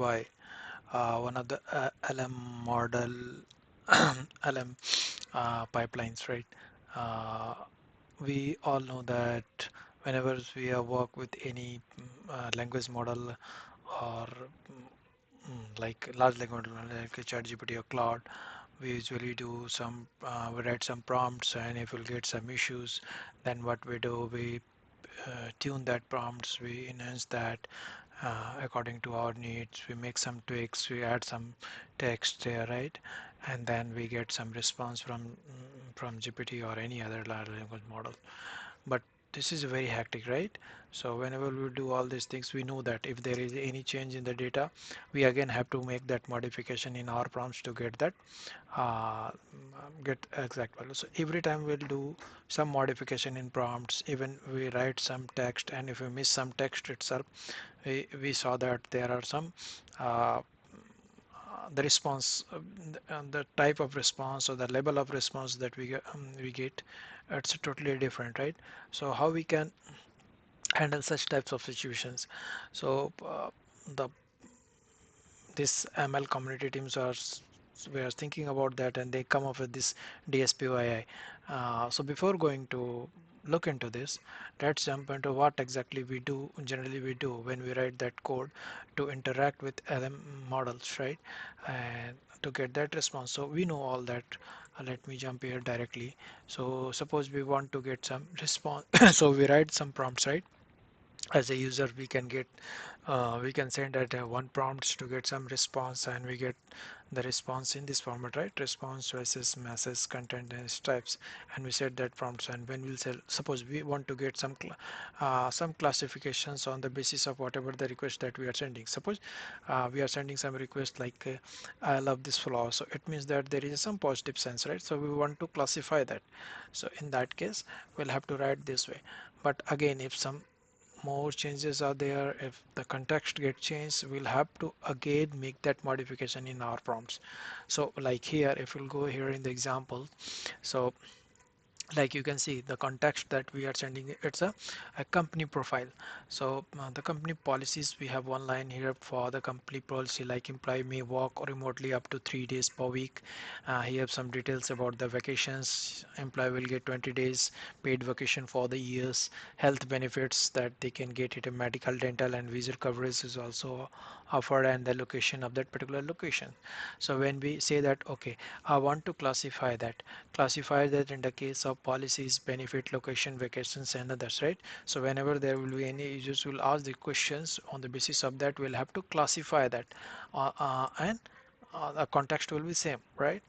DSPy, one of the LM model LM pipelines, right? Uh, we all know that whenever we work with any language model or like large language model like ChatGPT or Cloud, we usually do some we write some prompts, and if we'll get some issues, then what we do, we tune that prompts, we enhance that according to our needs, we make some tweaks, we add some text there, right? And then we get some response from GPT or any other large language model. But this is very hectic, right? So whenever we do all these things, we know that if there is any change in the data, we again have to make that modification in our prompts to get that get exact value. So every time we'll do some modification in prompts, even we write some text, and if we miss some text itself, we saw that there are some uh, the response, the type of response or the level of response that we get, it's totally different, right? So how we can handle such types of situations? So the this ML community teams we are thinking about that, and they come up with this DSPy. So before going to look into this, let's jump into what exactly we do. Generally, we do when we write that code to interact with LM models, right? And to get that response. So we know all that. Let me jump here directly. So suppose we want to get some response. So we write some prompts, right? As a user, we can send that one prompts to get some response, and we get the response in this format, right? Response versus message content and stripes, and we set that prompts. And when we'll say, suppose we want to get some classifications on the basis of whatever the request that we are sending. Suppose we are sending some request like I love this flower, so it means that there is some positive sense, right? So we want to classify that. So in that case, we'll have to write this way. But again, if some more changes are there, if the context get changed, we'll have to again make that modification in our prompts. So like here, if we'll go here in the example, so like you can see the context that we are sending, it's a company profile. So the company policies, we have one line here for the company policy, like employee may work remotely up to 3 days per week. Here have some details about the vacations. Employee will get 20 days paid vacation for the years. Health benefits that they can get it, a medical, dental and vision coverage is also offered, and the location of that particular location. So when we say that, okay, I want to classify that in the case of policies, benefit, location, vacations and others, right? So whenever there will be any users will ask the questions, on the basis of that we'll have to classify that, and the context will be same, right?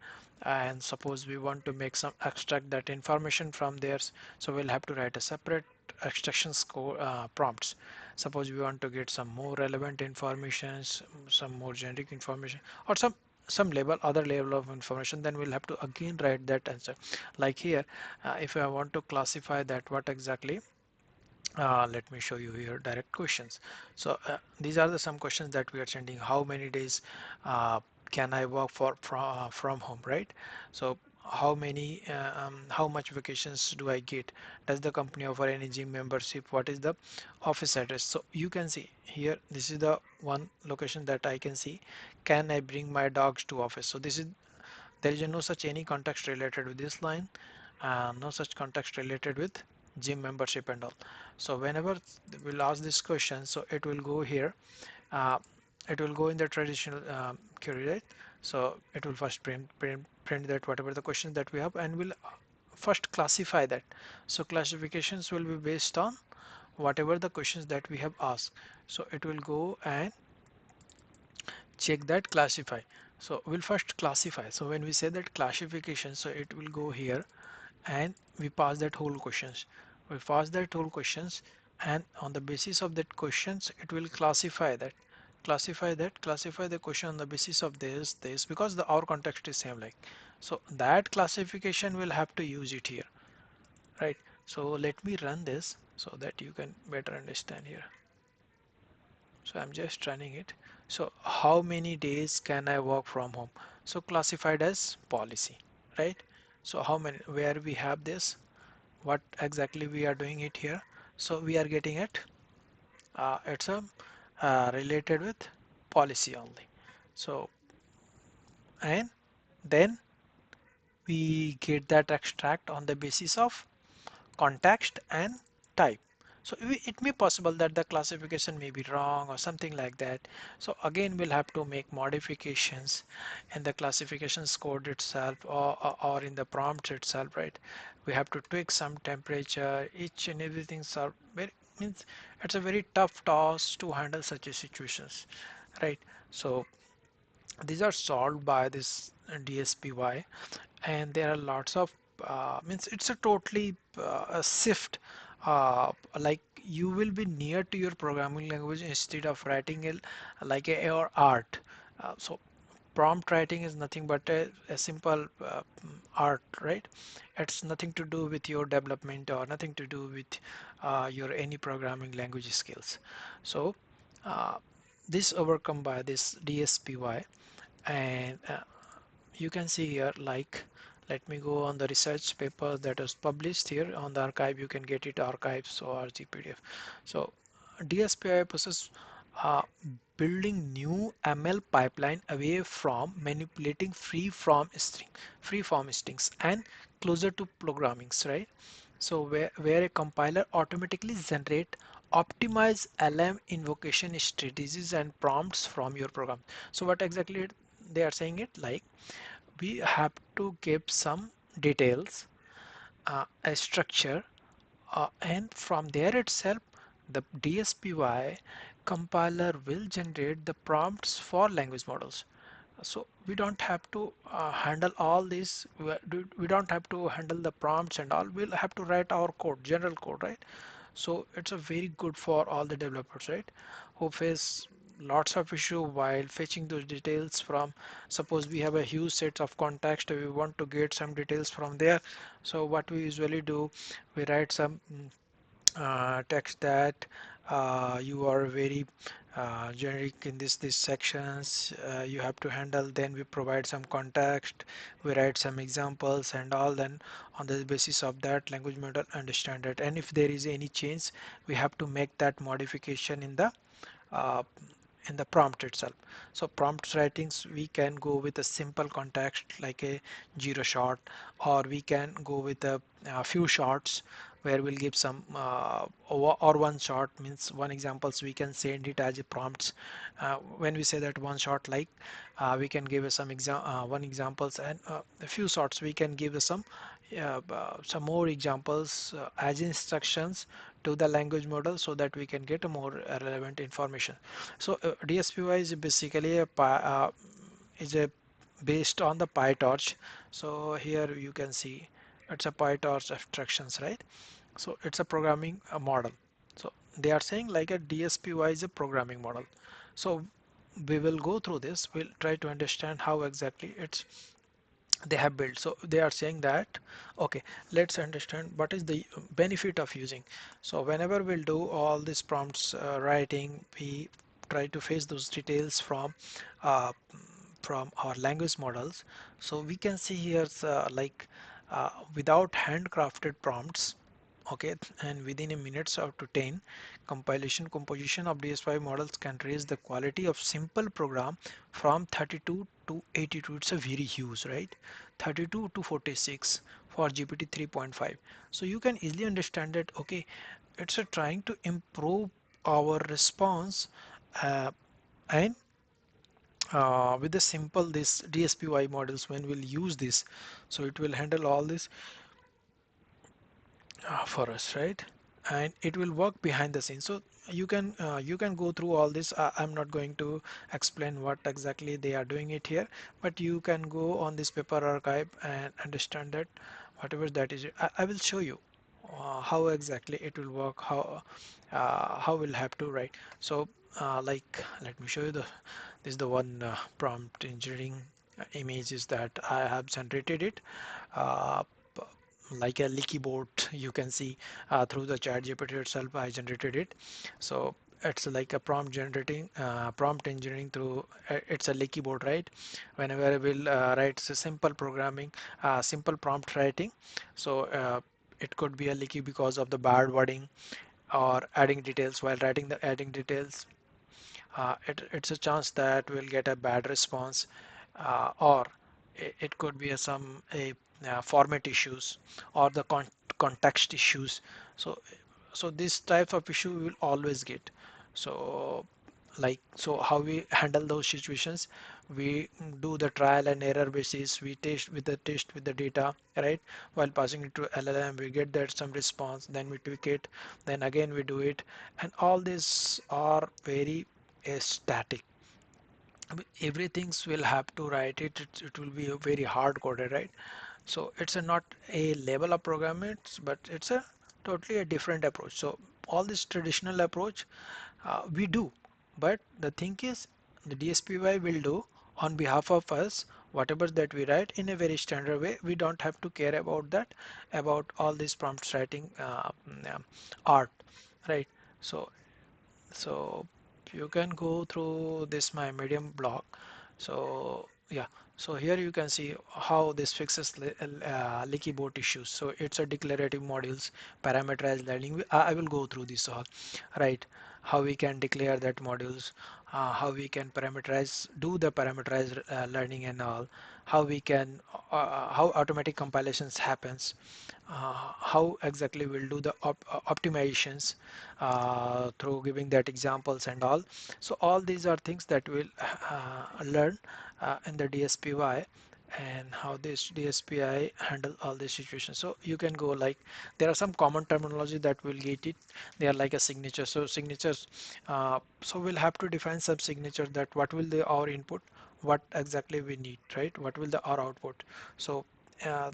And suppose we want to make some extract that information from there, so we'll have to write a separate extraction score prompts. Suppose we want to get some more relevant information, some more generic information, or some level, other level of information, then we'll have to again write that answer. Like here, if I want to classify that, what exactly, let me show you here direct questions. So these are the some questions that we are sending. How many days can I work from home, right? So how much vacations do I get? Does the company offer any gym membership? What is the office address? So you can see here, this is the one location that I can see. Can I bring my dogs to office? So this is, there is no such any context related with this line, no such context related with gym membership and all. So whenever we'll ask this question, so it will go here, uh, it will go in the traditional query, right? So it will first print that whatever the questions that we have, and will first classify that. So classifications will be based on whatever the questions that we have asked. So it will go and check that classify. So we'll first classify. So when we say that classification, so it will go here, and we pass that whole questions. We pass that whole questions, and on the basis of that questions, it will classify the question on the basis of this, because our context is same, like, so that classification will have to use it here, right? So let me run this so that you can better understand here. So I'm just running it. So how many days can I work from home? So classified as policy, right? So how many, where we have this, what exactly we are doing it here? So we are getting it, it's a related with policy only. So, and then we get that extract on the basis of context and type. So it may possible that the classification may be wrong or something like that. So again, we'll have to make modifications in the classifications code itself, or in the prompt itself, right? We have to tweak some temperature, each and everything. So very means it's a very tough task to handle such a situations, right? So these are solved by this DSPy, and there are lots of means it's a totally a shift, like you will be near to your programming language instead of writing it like a or art. So prompt writing is nothing but a simple art, right? It's nothing to do with your development or nothing to do with your any programming language skills. So uh, this overcome by this DSPy, and you can see here, like, let me go on the research paper that is published here on the archive. You can get it archives or GPDF. So DSPi process uh, building new ML pipeline away from manipulating free form strings and closer to programmings, right? So where a compiler automatically generate optimize LM invocation strategies and prompts from your program. So what exactly they are saying it like, we have to give some details, a structure, and from there itself the DSPy compiler will generate the prompts for language models. So we don't have to handle all this. We don't have to handle the prompts and all. We'll have to write our code, general code, right? So it's a very good for all the developers, right, who face lots of issue while fetching those details from, suppose we have a huge set of context, we want to get some details from there. So what we usually do, we write some text that you are very generic in this sections, you have to handle. Then we provide some context, we write some examples and all. Then on the basis of that, language model understand it, and if there is any change, we have to make that modification uh, in the prompt itself. So prompt writings, we can go with a simple context like a zero shot, or we can go with a few shots where we'll give some or one shot means one examples, we can send it as a prompts. When we say that one shot, like we can give us some one examples, and a few shots we can give us some more examples as instructions to the language model, so that we can get a more relevant information. So DSPy is basically is a based on the PyTorch. So here you can see it's a PyTorch abstractions, right? So it's a programming model. So they are saying like a DSPy is a programming model. So we will go through this. We'll try to understand how exactly it's they have built. So they are saying that, okay, let's understand what is the benefit of using. So whenever we'll do all these prompts writing, we try to face those details uh, from our language models. So we can see here like without handcrafted prompts, okay, and within a minutes of to 10, compilation composition of DSPy models can raise the quality of simple program from 32 to 82. It's a very huge, right? 32 to 46 for GPT 3.5. So you can easily understand that, okay, it's a trying to improve our response, uh, and with the simple this DSPy models, when we'll use this, so it will handle all this for us, right? And it will work behind the scenes. So you can go through all this. I'm not going to explain what exactly they are doing it here, but you can go on this paper archive and understand that whatever that is. I will show you how exactly it will work, how we'll have to write. So like, let me show you this is the one prompt engineering images that I have generated it. Uh, like a leaky board, you can see through the chat GPT itself I generated it. So it's like a prompt engineering through it's a leaky board, right? Whenever I will write a simple programming, simple prompt writing, so it could be a leaky because of the bad wording or adding details while writing the adding details. it's a chance that we'll get a bad response, or it could be format issues or the context issues. So this type of issue we will always get. So so how we handle those situations, we do the trial and error basis, we test with the data, right? While passing it to LLM, we get that some response, then we tweak it, then again we do it, and all these are very static. I mean, everything will have to write it will be a very hard coded, right? So it's a not a level of programming, but it's a totally a different approach. So all this traditional approach we do, but the thing is the DSPy will do on behalf of us whatever that we write in a very standard way. We don't have to care about that, about all these prompts writing art, right? So you can go through this my medium blog. So yeah, so here you can see how this fixes leaky board issues. So it's a declarative modules, parameterized learning. I will go through this all, right? How we can declare that modules, how we can parameterize, do the parameterized learning and all, how we can how automatic compilations happens, how exactly we'll do the optimizations through giving that examples and all. So all these are things that we'll learn in the DSPy, and how this DSPy handle all these situations. So you can go like, there are some common terminology that will get it. They are like a signature. So signatures, so we'll have to define some signature, that what will the our input, what exactly we need, right? What will the our output. So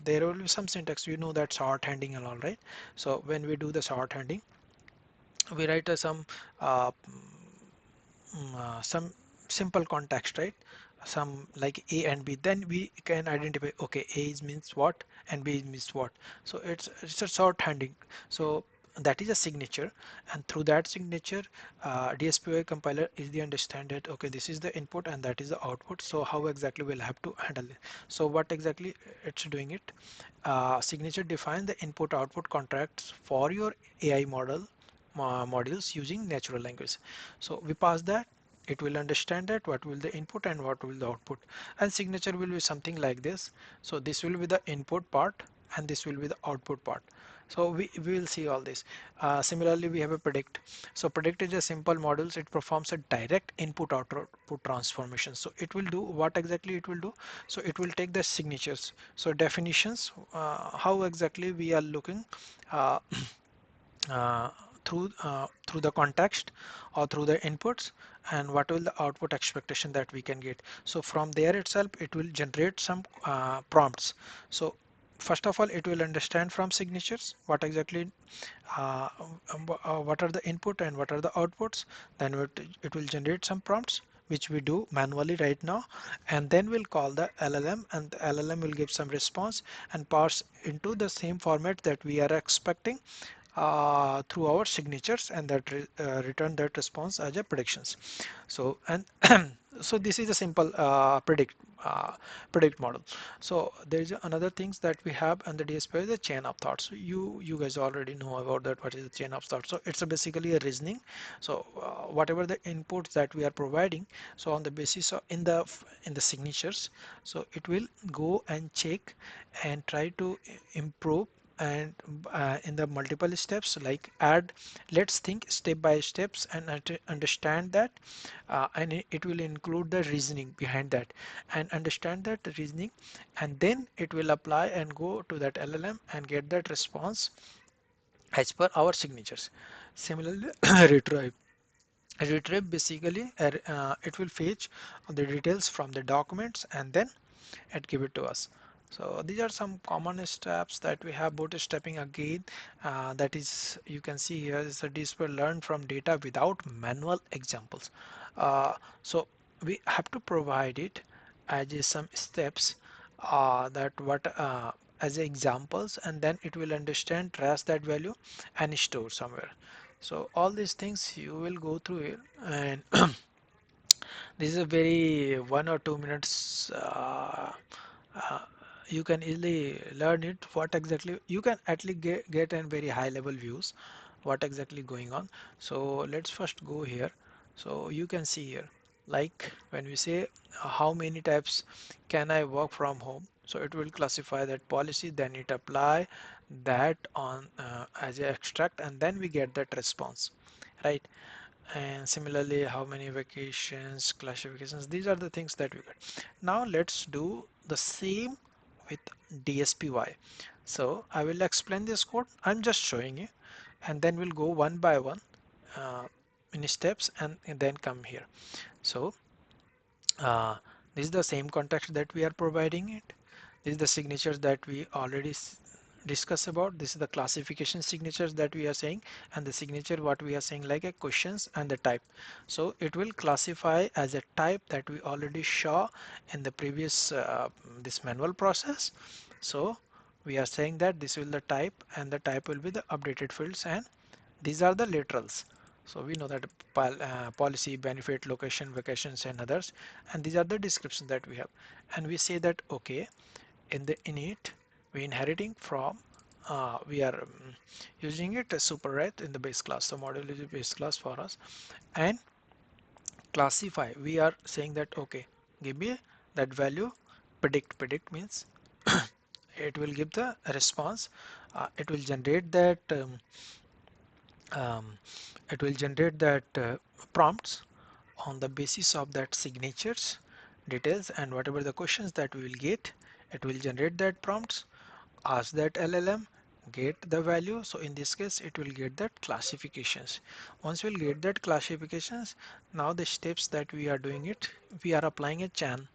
there will be some syntax, you know, that sort handing and all, right? So when we do the sort handing, we write some uh, some simple context, right? Some like A and B, then we can identify, okay, A is means what and B means what. So it's a sort handing. So that is a signature, and through that signature, DSPy compiler is the understand that, okay, this is the input and that is the output. So how exactly we'll have to handle it. So what exactly it's doing it, signature define the input output contracts for your AI modules using natural language. So we pass that, it will understand that what will the input and what will the output, and signature will be something like this. So this will be the input part and this will be the output part. So we will see all this. Similarly, we have a predict. So predict is a simple modules, it performs a direct input output transformation. So it will do what exactly it will do. So it will take the signatures, so definitions, how exactly we are looking uh, uh, through the context or through the inputs, and what will the output expectation that we can get. So from there itself it will generate some prompts. So first of all, it will understand from signatures what exactly uh, what are the input and what are the outputs. Then it will generate some prompts which we do manually right now, and then we'll call the LLM, and the LLM will give some response and pass into the same format that we are expecting through our signatures, and that return that response as a predictions. So and so this is a simple uh, predict model. So there is another things that we have on the DSPy is the chain of thoughts. So you guys already know about that, what is the chain of thought. So it's a basically a reasoning. So whatever the inputs that we are providing, so on the basis of in the signatures, so it will go and check and try to improve, and in the multiple steps, like add, let's think step by steps and understand that, and it will include the reasoning behind that and understand that reasoning, and then it will apply and go to that LLM and get that response as per our signatures. Similarly, retrieve. Retrieve basically it will fetch the details from the documents and then and give it to us. So these are some common steps that we have. Bootstrapping again, that is, you can see here is a display learn from data without manual examples. Uh, so we have to provide it as some steps that what as examples, and then it will understand, trace that value and store somewhere. So all these things you will go through it, and this is a very 1 or 2 minutes. Uh, you can easily learn it, what exactly you can at least get a very high level views what exactly going on. So let's first go here. So you can see here, like when we say how many types can I work from home, so it will classify that policy, then it apply that on as a extract, and then we get that response, right? And similarly, how many vacations, classifications, these are the things that we get. Now let's do the same with DSPy. So I will explain this code, I'm just showing you, and then we'll go one by one uh, in steps, and then come here. So uh, this is the same context that we are providing it. This is the signatures that we already discussed about. This is the classification signatures that we are saying, and the signature what we are saying like a questions and the type. So it will classify as a type that we already saw in the previous this manual process. So we are saying that this will the type, and the type will be the updated fields, and these are the literals. So we know that policy, benefit, location, vacations, and others, and these are the descriptions that we have. And we say that okay, in the init we inheriting from we are using it as super, right, in the base class. So model is a base class for us, and classify we are saying that okay, give me that value. Predict means it will give the response. It will generate that um, prompts on the basis of that signatures details, and whatever the questions that we will get, it will generate that prompts, ask that LLM, get the value. So in this case it will get that classifications. Once we'll get that classifications, now the steps that we are doing it, we are applying a chain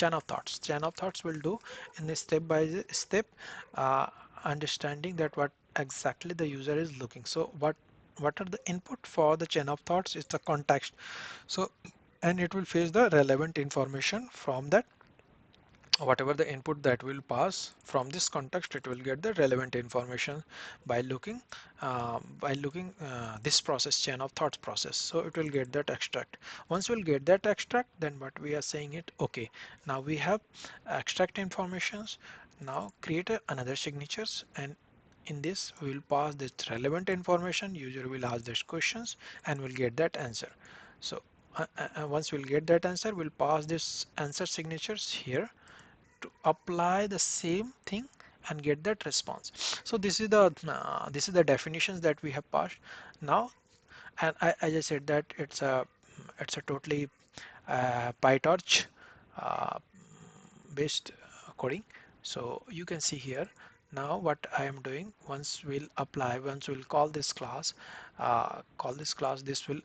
of thoughts. Chain of thoughts will do in the step by step uh, understanding that what exactly the user is looking. So what are the input for the chain of thoughts is the context. So and it will fetch the relevant information from that. Whatever the input that will pass from this context, it will get the relevant information by looking this process, chain of thoughts process. So it will get that extract. Once we'll get that extract, then what we are saying it okay, now we have extract informations. Now create another signatures, and in this we will pass this relevant information. User will ask these questions and will get that answer. So once we'll get that answer, we'll pass this answer signatures here to apply the same thing and get that response. So this is the definitions that we have passed now. And as I said that it's a totally PyTorch uh, based coding. So you can see here now what I am doing. Once we'll call this class, this will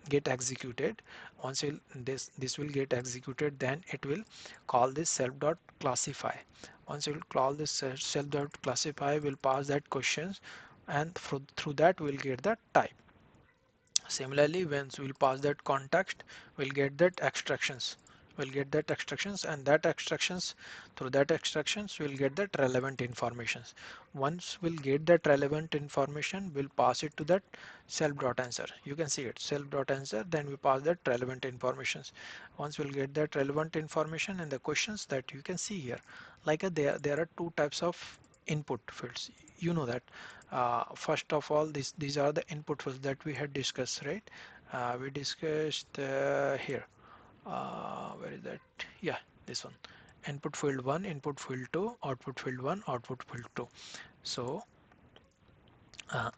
get executed. Once this will get executed, then it will call this self dot classify. Once you will call this self dot classify, will pass that questions, and through that we'll get the type. Similarly, once we'll pass that context, we'll get that extractions. We'll get that extractions, and that extractions, through that extractions, we'll get that relevant informations. Once we'll get that relevant information, we'll pass it to that self.answer. You can see it, self.answer, then we pass that relevant informations. Once we'll get that relevant information and the questions that you can see here, like there are two types of input fields. You know that first of all, these are the input fields that we had discussed, right? We discussed here. Where is that? Yeah, this one. Input field 1, input field 2, output field 1, output field 2. So uh,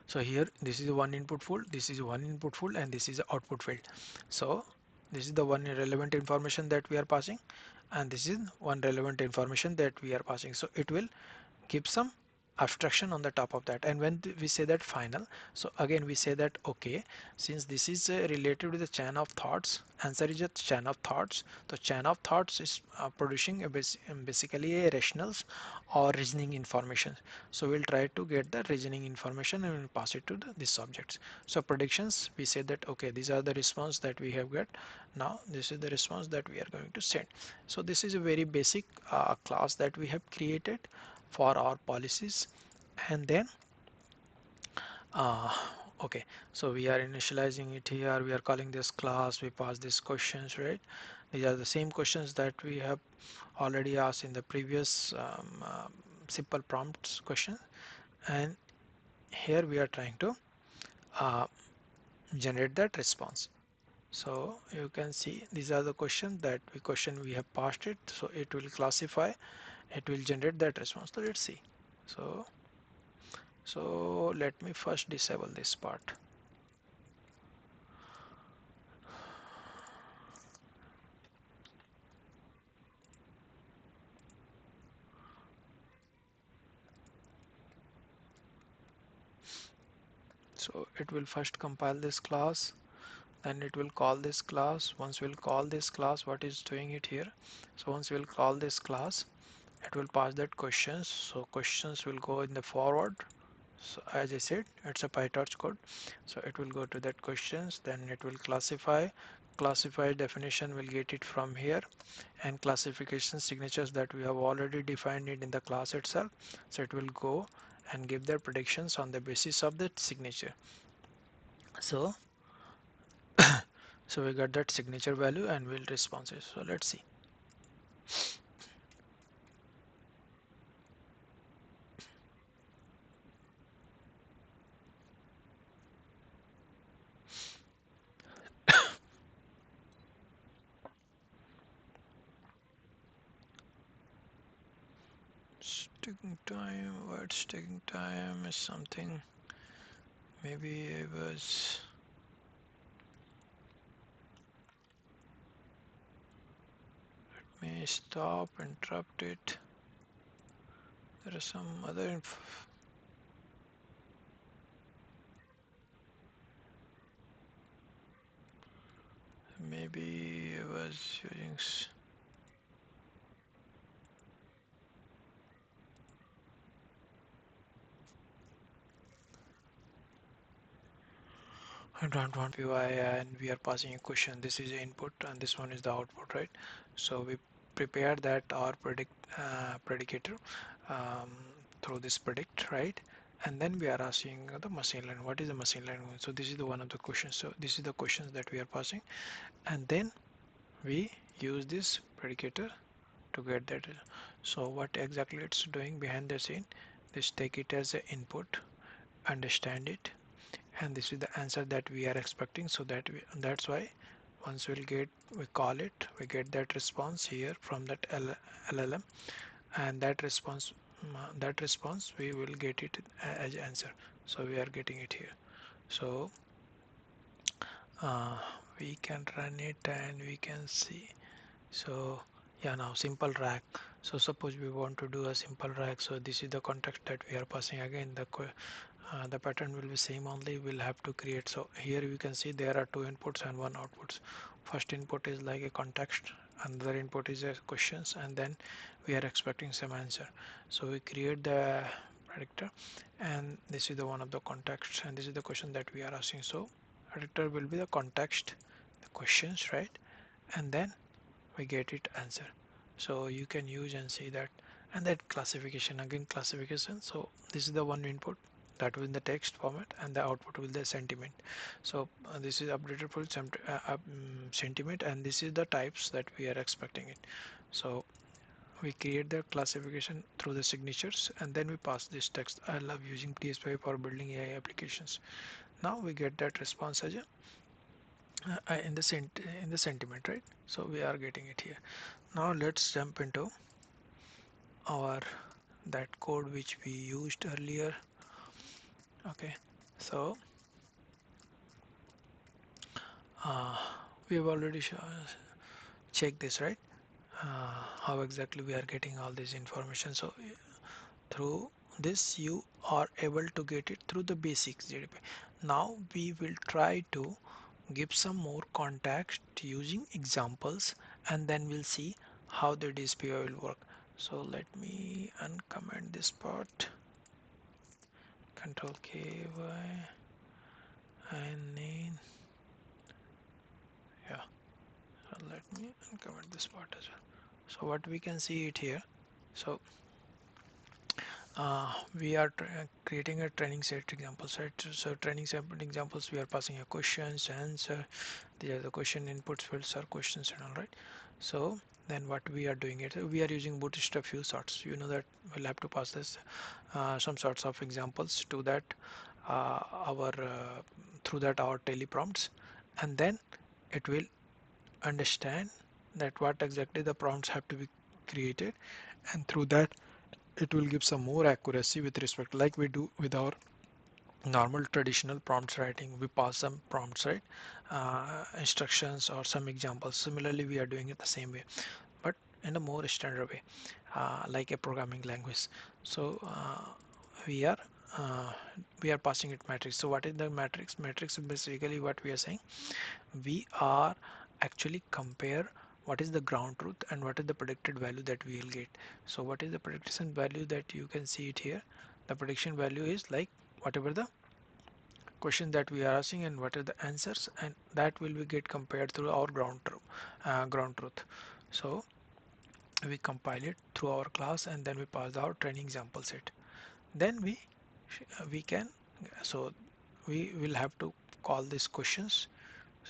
so here this is one input field, this is one input field, and this is the output field. So this is the one relevant information that we are passing, and this is one relevant information that we are passing. So it will keep some abstraction on the top of that. And when we say that final, so again we say that okay, since this is related to the chain of thoughts, answer is a chain of thoughts. The chain of thoughts is producing basically a rationals or reasoning information. So we'll try to get the reasoning information and we'll pass it to these objects. So predictions, we say that okay, these are the response that we have got. Now this is the response that we are going to send. So this is a very basic class that we have created for our policies. And then uh, okay, so we are initializing it here, we are calling this class, we pass these questions, right? These are the same questions that we have already asked in the previous simple prompts question, and here we are trying to uh, generate that response. So you can see these are the questions that we have passed it. So it will classify, it will generate that response. So let's see. So let me first disable this part. So it will first compile this class, then it will call this class. Once we'll call this class, what is doing it here? So once we'll call this class, it will pass that questions. So questions will go in the forward. So as I said, it's a PyTorch code. So it will go to that questions, then it will classify. Classify definition will get it from here, and classification signatures that we have already defined it in the class itself. So it will go and give their predictions on the basis of that signature. So so we got that signature value and we'll responses. So let's see. Taking time, what's taking time is something. Maybe I was, may stop, interrupt it. There is some other maybe I was using I don't want UI and we are passing a question. This is the input and this one is the output, right? So we prepare that our predicator um, through this predict, right? And then we are asking the machine learning. What is the machine learning? So this is the one of the questions. So this is the questions that we are passing, and then we use this predicator to get that. So what exactly it's doing behind the scene? Just take it as an input, understand it, and this is the answer that we are expecting. So that's why once we call it, we get that response here from that LLM, and that response we will get it as answer. So we are getting it here. So uh, we can run it and we can see. So yeah, now simple rack. So suppose we want to do a simple rack. So this is the context that we are passing. Again the pattern will be same, only we'll have to create. So here you can see there are two inputs and one outputs. First input is like a context, another input is a questions, and then we are expecting some answer. So we create the predictor, and this is the one of the contexts, and this is the question that we are asking. So predictor will be the context, the questions, right? And then we get it answer. So you can use and see that. And that classification, again classification. So this is the one input that will in the text format, and the output will the sentiment. So this is updated for sentiment, and this is the types that we are expecting it. So we create the classification through the signatures, and then we pass this text. I love using DSPy for building AI applications. Now we get that response as a in the sentiment, right? So we are getting it here. Now let's jump into our that code which we used earlier. Okay, so uh, we have already checked this, right? How exactly we are getting all this information. So through this you are able to get it through the basics GDP. Now we will try to give some more context using examples, and then we'll see how the DSPy will work. So let me uncomment this part. Control K Y and name. Yeah, so let me uncomment this part as well. So what we can see it here. So we are creating a training set examples, right? So training set examples, we are passing a questions, answer. These are the question inputs, fields are questions and all, right? So then what we are doing it, we are using bootstrap few sorts. You know that we'll have to pass this some sorts of examples to that our through that our teleprompts, and then it will understand that what exactly the prompts have to be created, and through that it will give some more accuracy with respect, like we do with our normal traditional prompts writing. We pass some prompts, right, instructions or some examples. Similarly, we are doing it the same way, but in a more standard way, like a programming language. So we are uh, we are passing it matrix. So what is the matrix? Matrix is basically what we are saying. We are actually compare what is the ground truth and what is the predicted value that we will get. So what is the prediction value that you can see it here? The prediction value is like whatever the question that we are asking and what are the answers, and that will be get compared through our ground truth. So we compile it through our class and then we pass our training example set. Then we can, so we will have to call these questions.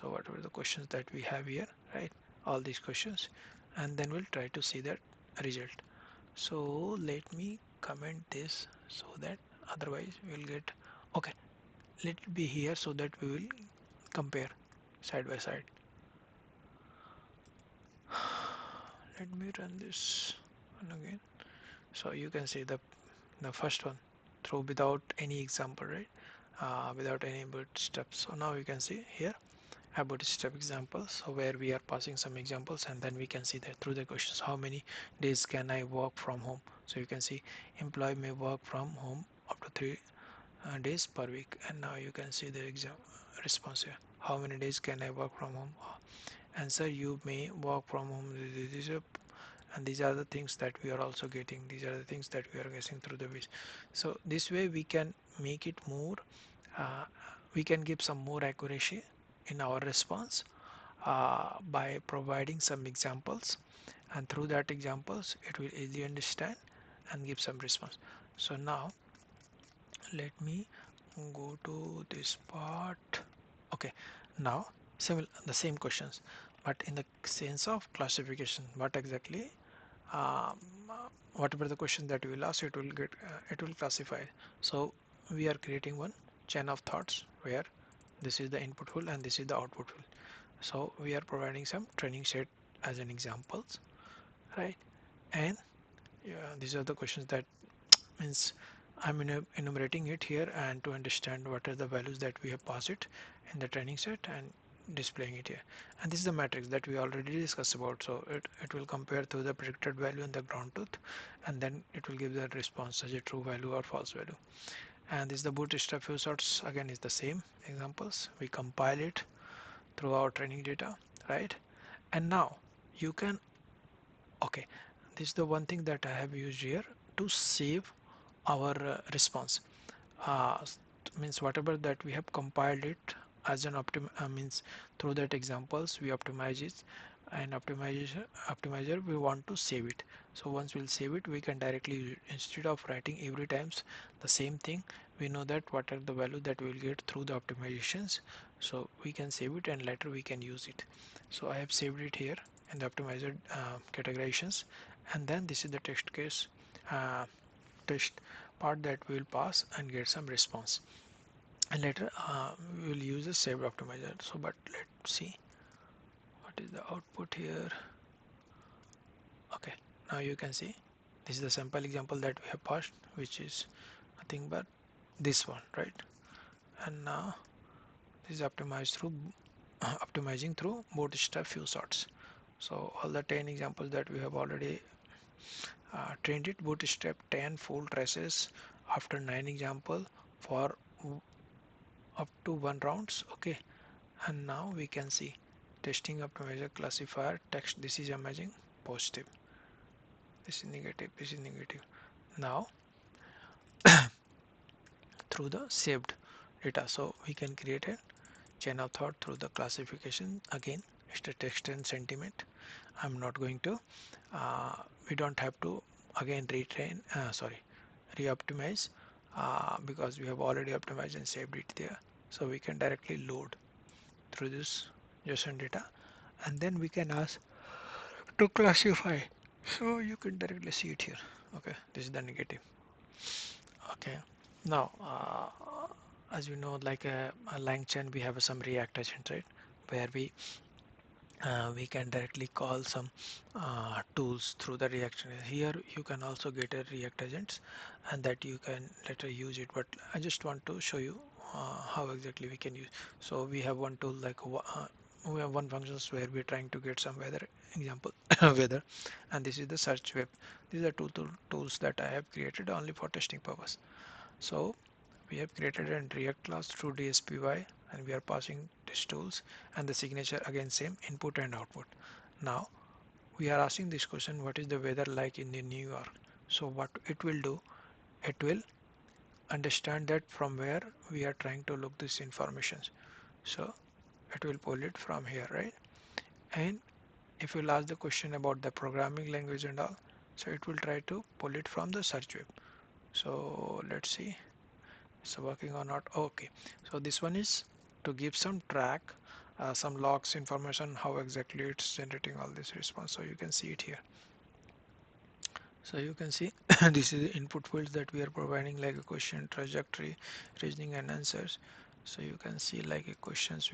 So whatever the questions that we have here, right, all these questions, and then we'll try to see that result. So let me comment this so that otherwise we'll get, okay, let it be here so that we will compare side by side. Let me run this one again. So you can see the first one through without any example, right, without any bootstraps. So now you can see here a bootstrap examples, so where we are passing some examples, and then we can see that through the questions, how many days can I work from home. So you can see employee may work from home up to 3 days per week, and now you can see the exam response here. How many days can I work from home? Answer, you may work from home. And these are the things that we are also getting. These are the things that we are getting through the wish. So this way we can make it more, uh, we can give some more accuracy in our response by providing some examples, and through that examples it will easily understand and give some response. So now let me go to this part. Okay, now the same questions, but in the sense of classification. What exactly, um, whatever the question that you will ask, it will get it will classify. So we are creating one chain of thoughts where this is the input field and this is the output field. So we are providing some training set as an examples, right? And yeah, these are the questions that means I'm enumerating it here, and to understand what are the values that we have passed it in the training set and displaying it here. And this is the matrix that we already discussed about. So it will compare to the predicted value and the ground truth, and then it will give the response as a true value or false value. And this is the bootstrap few sorts, again is the same examples. We compile it through our training data, right? And now you can, okay, this is the one thing that I have used here to save our response. uh, Means whatever that we have compiled it as an means through that examples we optimize it, and optimizer we want to save it. So once we'll save it, we can directly, instead of writing every times the same thing, we know that what are the value that we'll get through the optimizations. So we can save it and later we can use it. So I have saved it here in the optimizer categorizations, and then this is the test case uh, test part that we will pass and get some response, and later we will use a saved optimizer. So but let's see what is the output here. Okay, now you can see this is the sample example that we have passed, which is nothing but this one, right? And now this is optimized through optimizing through bootstrap few sorts. So all the 10 examples that we have already trained it, bootstrap 10 full traces after 9 example for up to 1 rounds. Okay, and now we can see testing optimizer classifier text. This is emerging positive, this is negative, this is negative. Now through the saved data, so we can create a chain of thought through the classification. Again, it's the text and sentiment. I'm not going to we don't have to again retrain, sorry, re-optimize, because we have already optimized and saved it there. So we can directly load through this JSON data, and then we can ask to classify. So you can directly see it here. Okay, this is the negative. Okay, now as you know, like a LangChain, we have some React agent, right, where we we can directly call some tools through the React. Here you can also get a React agents and that you can later use it. But I just want to show you how exactly we can use. So we have one tool like we have one functions where we're trying to get some weather example weather, and this is the search web. These are tools that I have created only for testing purpose. So we have created a React class through DSPy and we are passing these tools and the signature again same input and output. Now we are asking this question, what is the weather like in the New York? So what it will do, it will understand that from where we are trying to look this information. So it will pull it from here, right? And if you'll ask the question about the programming language and all, so it will try to pull it from the search web. So let's see. So working or not. Okay, so this one is to give some track, some logs information how exactly it's generating all this response. So you can see it here. So you can see this is the input fields that we are providing, like a question, trajectory, reasoning and answers. So you can see like a questions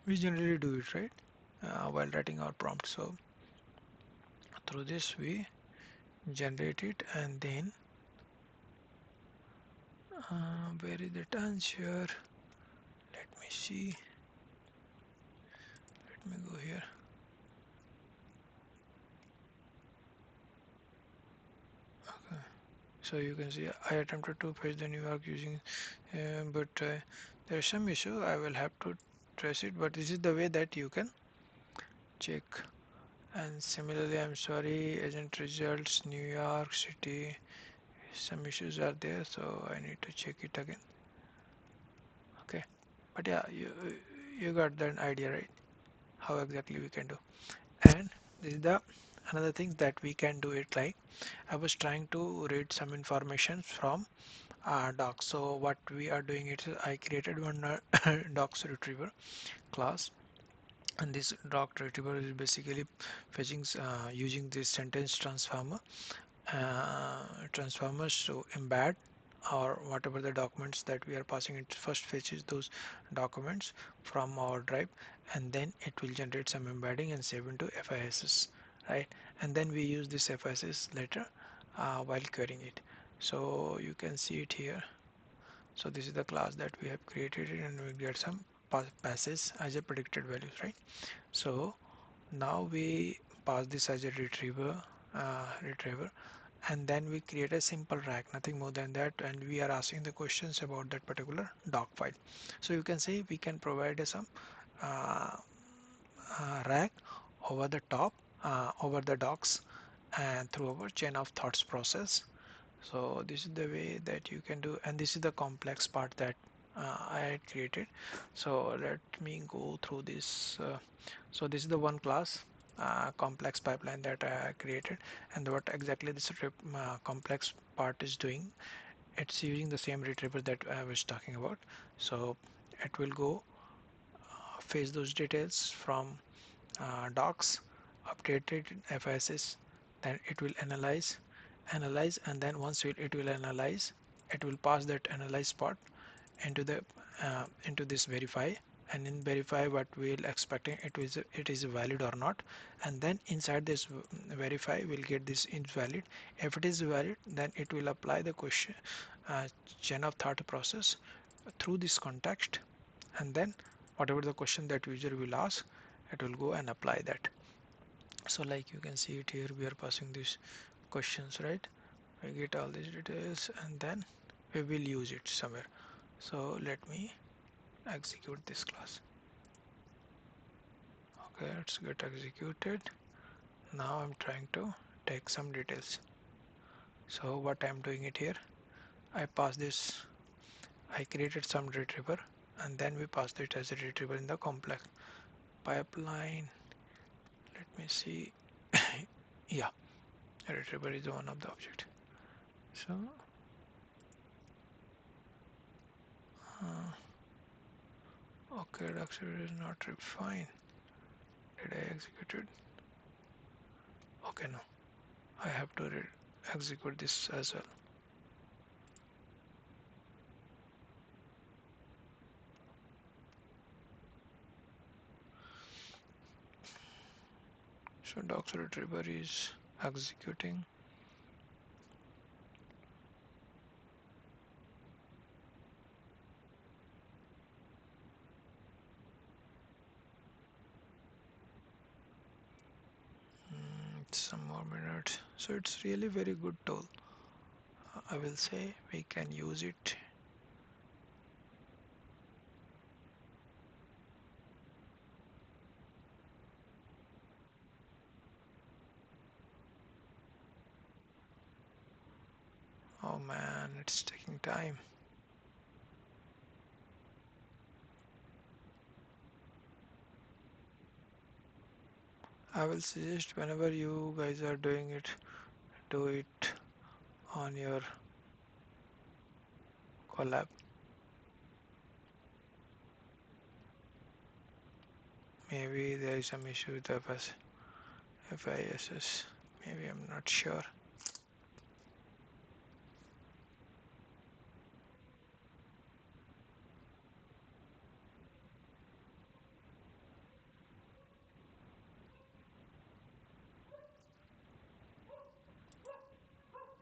we generally do it, right, while writing our prompt. So through this we generate it, and then where is that answer? Let me see. Let me go here. Okay. So you can see I attempted to fetch the New York using, but there's some issue. I will have to trace it, but this is the way that you can check. And similarly, I'm sorry, agent results, New York City, some issues are there, so I need to check it again. Okay, but yeah, you got that idea, right? How exactly we can do. And this is the another thing that we can do it like I was trying to read some information from docs. So what we are doing is I created one docs retriever class, and this doc retriever is basically fetching using this sentence transformers to embed or whatever the documents that we are passing. It first fetches those documents from our drive, and then it will generate some embedding and save into FISs, right? And then we use this FISs later while querying it. So you can see it here. So this is the class that we have created, and we get some passes as a predicted values, right? So now we pass this as a retriever, and then we create a simple rack, nothing more than that, and we are asking the questions about that particular doc file. So you can say we can provide some uh, rack over the top, over the docs, and through our chain of thoughts process. So this is the way that you can do, and this is the complex part that I had created. So let me go through this. So this is the one class complex pipeline that I created, and what exactly this complex part is doing. It's using the same retriever that I was talking about. So it will go fetch those details from docs, updated FISs, then it will analyze, and then once it will analyze, it will pass that analyze part into the into this verify, and in verify what we'll expecting it is valid or not, and then inside this verify we'll get this invalid. If it is valid, then it will apply the question uh, chain of thought process through this context, and then whatever the question that user will ask, it will go and apply that. So like you can see it here, we are passing these questions, right? We get all these details, and then we will use it somewhere. So let me execute this class. Okay, let's get executed. Now I'm trying to take some details. So what I'm doing it here, I pass this, I created some retriever, and then we passed it as a retriever in the complex pipeline. Let me see. Yeah, retriever is one of the object. So okay, the accelerator is not refined. Did I execute it? Okay, no. I have to execute this as well. So docs retriever is executing. Some more minutes. So it's really very good tool. I will say we can use it. Oh man, it's taking time. I will suggest whenever you guys are doing it, do it on your collab. Maybe there is some issue with FISS. Maybe I'm not sure.